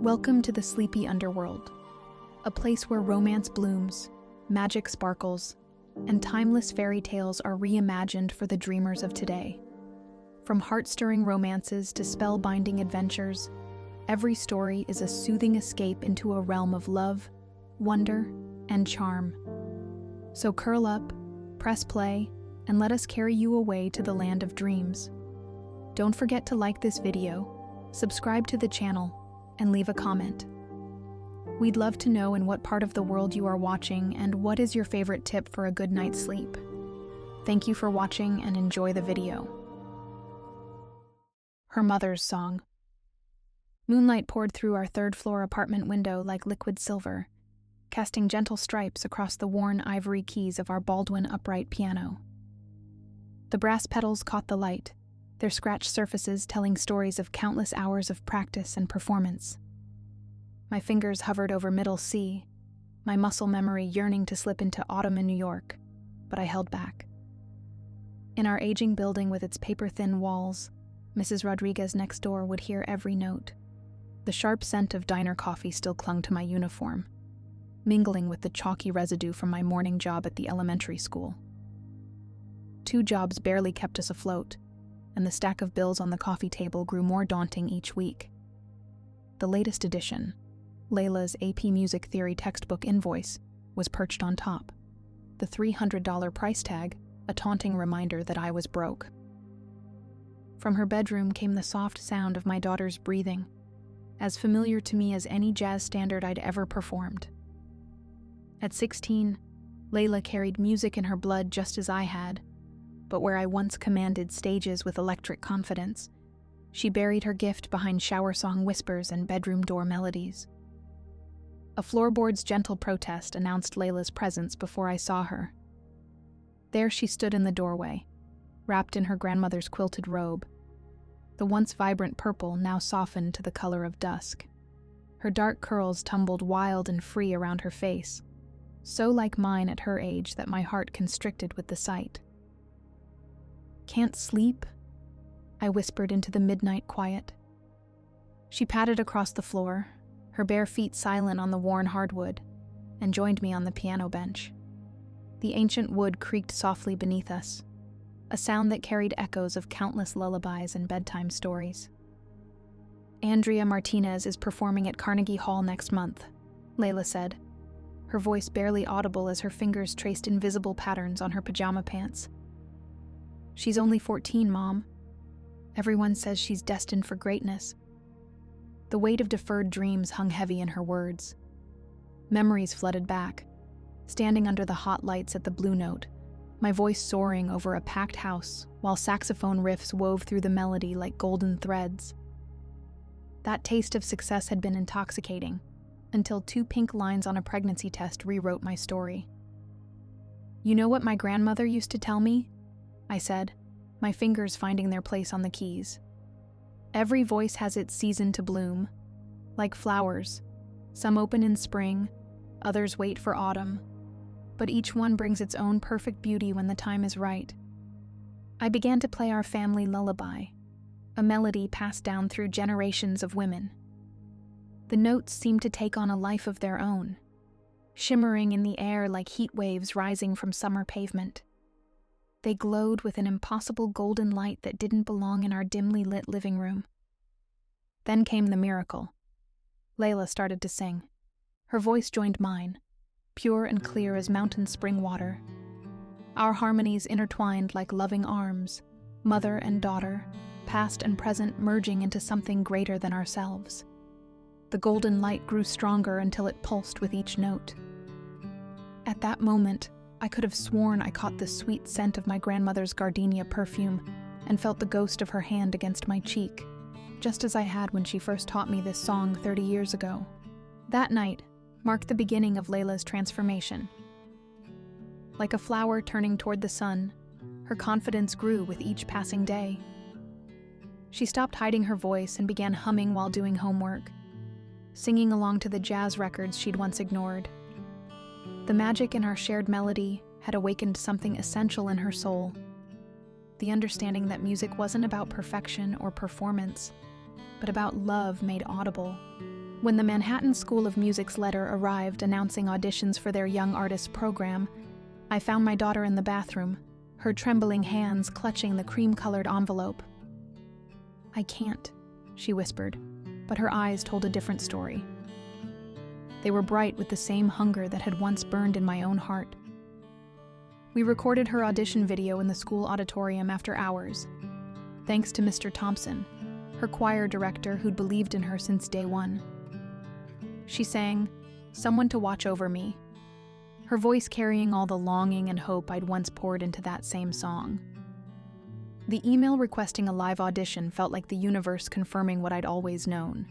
Welcome to the sleepy underworld, a place where romance blooms, magic sparkles, and timeless fairy tales are reimagined for the dreamers of today. From heart-stirring romances to spellbinding adventures, every story is a soothing escape into a realm of love, wonder, and charm. So curl up, press play, and let us carry you away to the land of dreams. Don't forget to like this video, subscribe to the channel, and leave a comment. We'd love to know in what part of the world you are watching and what is your favorite tip for a good night's sleep. Thank you for watching and enjoy the video. Her Mother's Song. Moonlight poured through our third-floor apartment window like liquid silver, casting gentle stripes across the worn ivory keys of our Baldwin upright piano. The brass pedals caught the light, their scratched surfaces telling stories of countless hours of practice and performance. My fingers hovered over middle C, my muscle memory yearning to slip into autumn in New York, but I held back. In our aging building with its paper-thin walls, Mrs. Rodriguez next door would hear every note. The sharp scent of diner coffee still clung to my uniform, mingling with the chalky residue from my morning job at the elementary school. 2 jobs barely kept us afloat, and the stack of bills on the coffee table grew more daunting each week. The latest edition, Layla's AP Music Theory textbook invoice, was perched on top, the $300 price tag a taunting reminder that I was broke. From her bedroom came the soft sound of my daughter's breathing, as familiar to me as any jazz standard I'd ever performed. At 16, Layla carried music in her blood just as I had, but where I once commanded stages with electric confidence, she buried her gift behind shower song whispers and bedroom door melodies. A floorboard's gentle protest announced Layla's presence before I saw her. There she stood in the doorway, wrapped in her grandmother's quilted robe, the once vibrant purple now softened to the color of dusk. Her dark curls tumbled wild and free around her face, so like mine at her age that my heart constricted with the sight. "Can't sleep?" I whispered into the midnight quiet. She patted across the floor, her bare feet silent on the worn hardwood, and joined me on the piano bench. The ancient wood creaked softly beneath us, a sound that carried echoes of countless lullabies and bedtime stories. "Andrea Martinez is performing at Carnegie Hall next month," Layla said, her voice barely audible as her fingers traced invisible patterns on her pajama pants. "She's only 14, Mom. Everyone says she's destined for greatness." The weight of deferred dreams hung heavy in her words. Memories flooded back, standing under the hot lights at the Blue Note, my voice soaring over a packed house while saxophone riffs wove through the melody like golden threads. That taste of success had been intoxicating, until 2 pink lines on a pregnancy test rewrote my story. "You know what my grandmother used to tell me?" I said, my fingers finding their place on the keys. "Every voice has its season to bloom. Like flowers, some open in spring, others wait for autumn, but each one brings its own perfect beauty when the time is right." I began to play our family lullaby, a melody passed down through generations of women. The notes seemed to take on a life of their own, shimmering in the air like heat waves rising from summer pavement. They glowed with an impossible golden light that didn't belong in our dimly lit living room. Then came the miracle. Layla started to sing. Her voice joined mine, pure and clear as mountain spring water. Our harmonies intertwined like loving arms, mother and daughter, past and present merging into something greater than ourselves. The golden light grew stronger until it pulsed with each note. At that moment, I could have sworn I caught the sweet scent of my grandmother's gardenia perfume and felt the ghost of her hand against my cheek, just as I had when she first taught me this song 30 years ago. That night marked the beginning of Layla's transformation. Like a flower turning toward the sun, her confidence grew with each passing day. She stopped hiding her voice and began humming while doing homework, singing along to the jazz records she'd once ignored. The magic in our shared melody had awakened something essential in her soul, the understanding that music wasn't about perfection or performance, but about love made audible. When the Manhattan School of Music's letter arrived announcing auditions for their Young Artists program, I found my daughter in the bathroom, her trembling hands clutching the cream-colored envelope. "I can't," she whispered, but her eyes told a different story. They were bright with the same hunger that had once burned in my own heart. We recorded her audition video in the school auditorium after hours, thanks to Mr. Thompson, her choir director who'd believed in her since day one. She sang, "Someone to Watch Over Me," her voice carrying all the longing and hope I'd once poured into that same song. The email requesting a live audition felt like the universe confirming what I'd always known.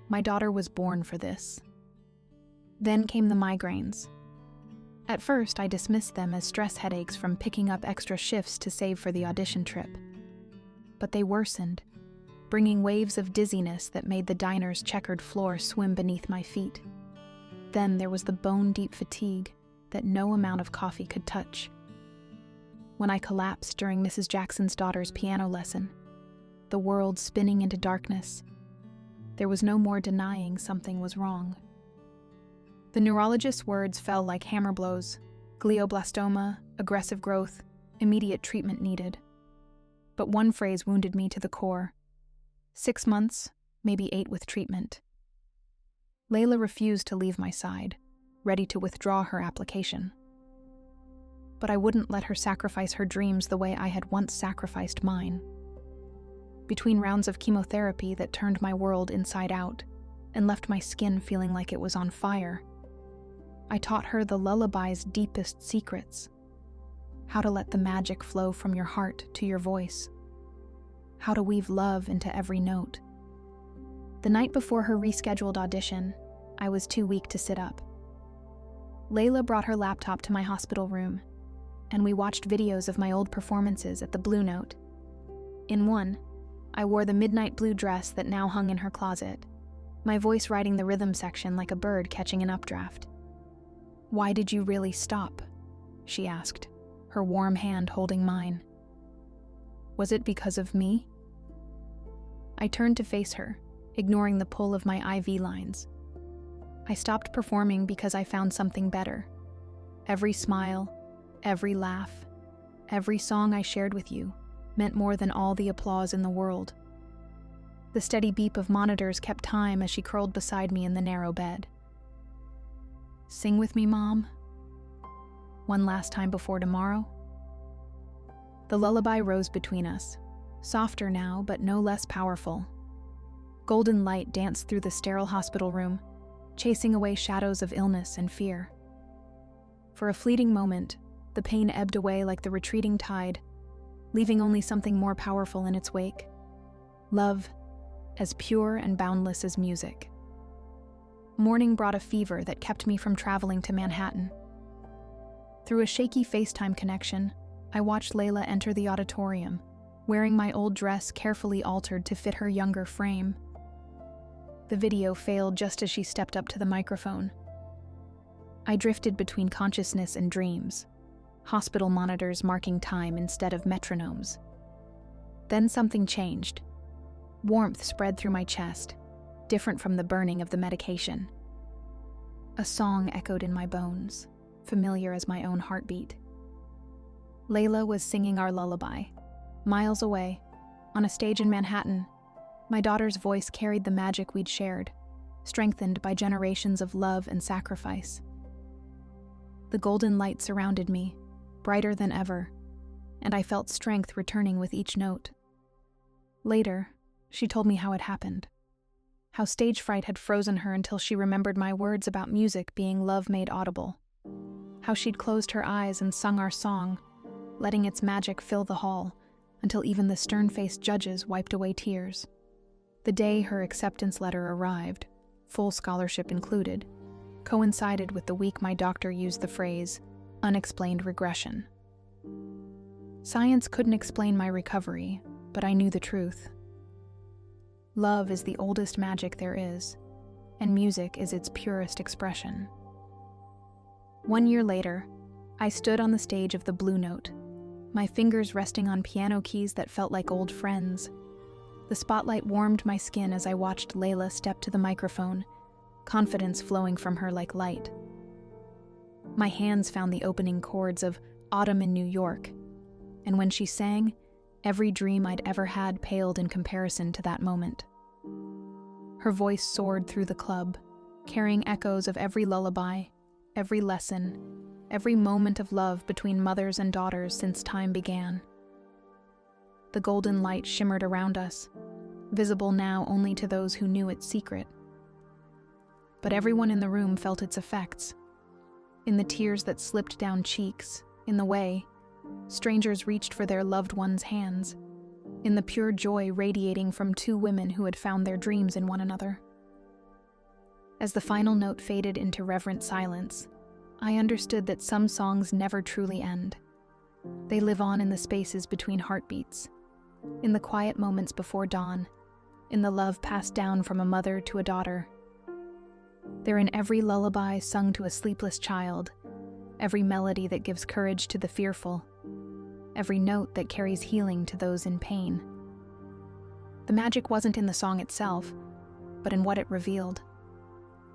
My daughter was born for this. Then came the migraines. At first, I dismissed them as stress headaches from picking up extra shifts to save for the audition trip. But they worsened, bringing waves of dizziness that made the diner's checkered floor swim beneath my feet. Then there was the bone-deep fatigue that no amount of coffee could touch. When I collapsed during Mrs. Jackson's daughter's piano lesson, the world spinning into darkness, there was no more denying something was wrong. The neurologist's words fell like hammer blows: glioblastoma, aggressive growth, immediate treatment needed. But one phrase wounded me to the core: 6 months, maybe 8 with treatment. Layla refused to leave my side, ready to withdraw her application. But I wouldn't let her sacrifice her dreams the way I had once sacrificed mine. Between rounds of chemotherapy that turned my world inside out and left my skin feeling like it was on fire, I taught her the lullaby's deepest secrets: how to let the magic flow from your heart to your voice, how to weave love into every note. The night before her rescheduled audition, I was too weak to sit up. Layla brought her laptop to my hospital room, and we watched videos of my old performances at the Blue Note. In one, I wore the midnight blue dress that now hung in her closet, my voice riding the rhythm section like a bird catching an updraft. "Why did you really stop?" she asked, her warm hand holding mine. Was it because of me? I turned to face her, ignoring the pull of my IV lines. I stopped performing because I found something better. Every smile, every laugh, every song I shared with you meant more than all the applause in the world. The steady beep of monitors kept time as she curled beside me in the narrow bed. "Sing with me, Mom? One last time before tomorrow?" The lullaby rose between us, softer now but no less powerful. Golden light danced through the sterile hospital room, chasing away shadows of illness and fear. For a fleeting moment, the pain ebbed away like the retreating tide, leaving only something more powerful in its wake: love, as pure and boundless as music. Morning brought a fever that kept me from traveling to Manhattan. Through a shaky FaceTime connection, I watched Layla enter the auditorium, wearing my old dress carefully altered to fit her younger frame. The video failed just as she stepped up to the microphone. I drifted between consciousness and dreams, hospital monitors marking time instead of metronomes. Then something changed. Warmth spread through my chest, different from the burning of the medication. A song echoed in my bones, familiar as my own heartbeat. Layla was singing our lullaby. Miles away, on a stage in Manhattan, my daughter's voice carried the magic we'd shared, strengthened by generations of love and sacrifice. The golden light surrounded me, brighter than ever, and I felt strength returning with each note. Later, she told me how it happened. How stage fright had frozen her until she remembered my words about music being love made audible. How she'd closed her eyes and sung our song, letting its magic fill the hall, until even the stern-faced judges wiped away tears. The day her acceptance letter arrived, full scholarship included, coincided with the week my doctor used the phrase, "unexplained regression." Science couldn't explain my recovery, but I knew the truth. Love is the oldest magic there is, and music is its purest expression. 1 year later, I stood on the stage of the Blue Note, my fingers resting on piano keys that felt like old friends. The spotlight warmed my skin as I watched Layla step to the microphone, confidence flowing from her like light. My hands found the opening chords of Autumn in New York, and when she sang, every dream I'd ever had paled in comparison to that moment. Her voice soared through the club, carrying echoes of every lullaby, every lesson, every moment of love between mothers and daughters since time began. The golden light shimmered around us, visible now only to those who knew its secret. But everyone in the room felt its effects. In the tears that slipped down cheeks, in the way strangers reached for their loved ones' hands, in the pure joy radiating from two women who had found their dreams in one another. As the final note faded into reverent silence, I understood that some songs never truly end. They live on in the spaces between heartbeats, in the quiet moments before dawn, in the love passed down from a mother to a daughter. They're in every lullaby sung to a sleepless child, every melody that gives courage to the fearful, every note that carries healing to those in pain. The magic wasn't in the song itself, but in what it revealed.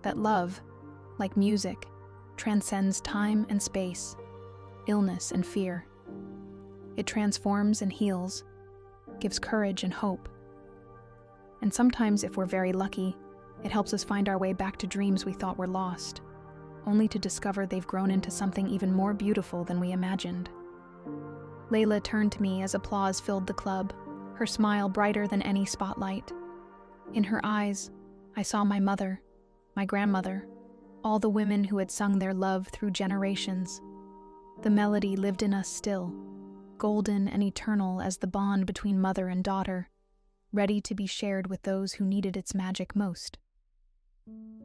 That love, like music, transcends time and space, illness and fear. It transforms and heals, gives courage and hope. And sometimes, if we're very lucky, it helps us find our way back to dreams we thought were lost, only to discover they've grown into something even more beautiful than we imagined. Layla turned to me as applause filled the club, her smile brighter than any spotlight. In her eyes, I saw my mother, my grandmother, all the women who had sung their love through generations. The melody lived in us still, golden and eternal as the bond between mother and daughter, ready to be shared with those who needed its magic most.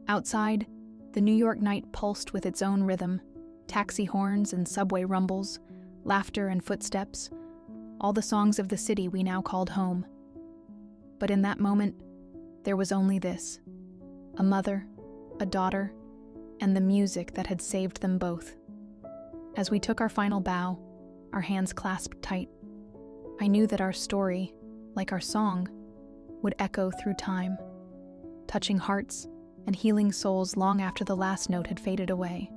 Outside, the New York night pulsed with its own rhythm, taxi horns and subway rumbles, laughter and footsteps, all the songs of the city we now called home. But in that moment, there was only this: a mother, a daughter, and the music that had saved them both. As we took our final bow, our hands clasped tight, I knew that our story, like our song, would echo through time, touching hearts and healing souls long after the last note had faded away.